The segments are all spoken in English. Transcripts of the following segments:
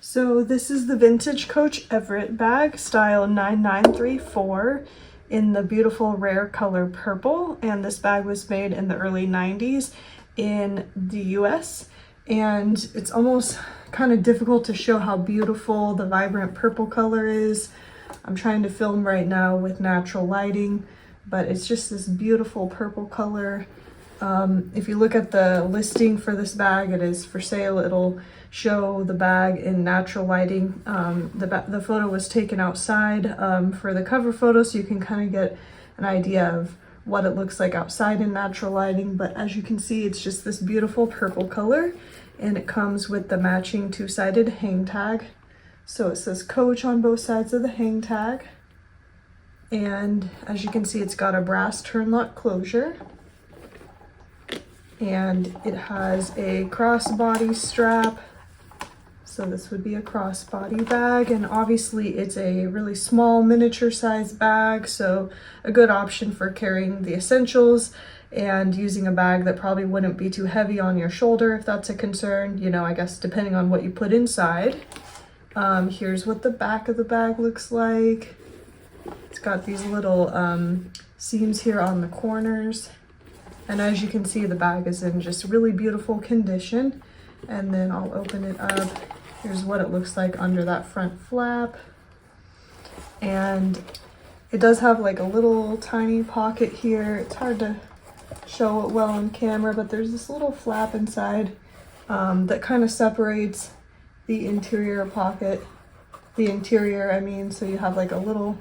So this is the Vintage Coach Everett bag, style 9934, in the beautiful rare color purple. And this bag was made in the early 90s in the US. And it's almost kind of difficult to show how beautiful the vibrant purple color is. I'm trying to film right now with natural lighting, but it's just this beautiful purple color. If you look at the listing for this bag, it is for sale. It'll show the bag in natural lighting. The photo was taken outside for the cover photo, so you can kind of get an idea of what it looks like outside in natural lighting. But as you can see, it's just this beautiful purple color, and it comes with the matching two-sided hang tag. So it says Coach on both sides of the hang tag. And as you can see, it's got a brass turn lock closure. And it has a crossbody strap. So this would be a crossbody bag, and obviously it's a really small miniature size bag, so a good option for carrying the essentials and using a bag that probably wouldn't be too heavy on your shoulder if that's a concern, you know, I guess depending on what you put inside. Here's what the back of the bag looks like. It's got these little seams here on the corners. And as you can see, the bag is in just really beautiful condition. And then I'll open it up. Here's what it looks like under that front flap. And it does have like a little tiny pocket here. It's hard to show it well on camera, but there's this little flap inside that kind of separates the interior pocket. The interior, I mean, so you have like a little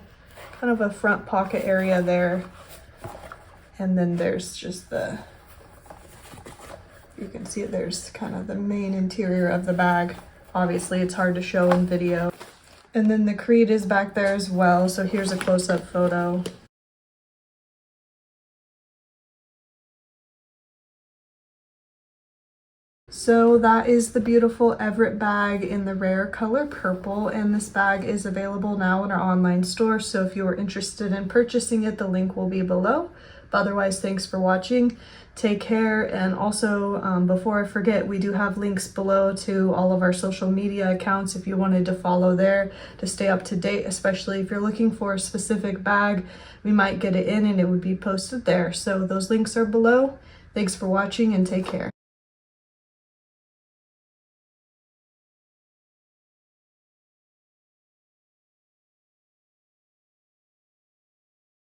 kind of a front pocket area there. And then there's just you can see there's kind of the main interior of the bag. Obviously it's hard to show in video. And then the Creed is back there as well. So here's a close-up photo. So that is the beautiful Everett bag in the rare color purple, and this bag is available now in our online store. So if you are interested in purchasing it, the link will be below. But otherwise, thanks for watching. Take care. And also, before I forget, we do have links below to all of our social media accounts if you wanted to follow there to stay up to date, especially if you're looking for a specific bag. We might get it in and it would be posted there. So those links are below. Thanks for watching and take care.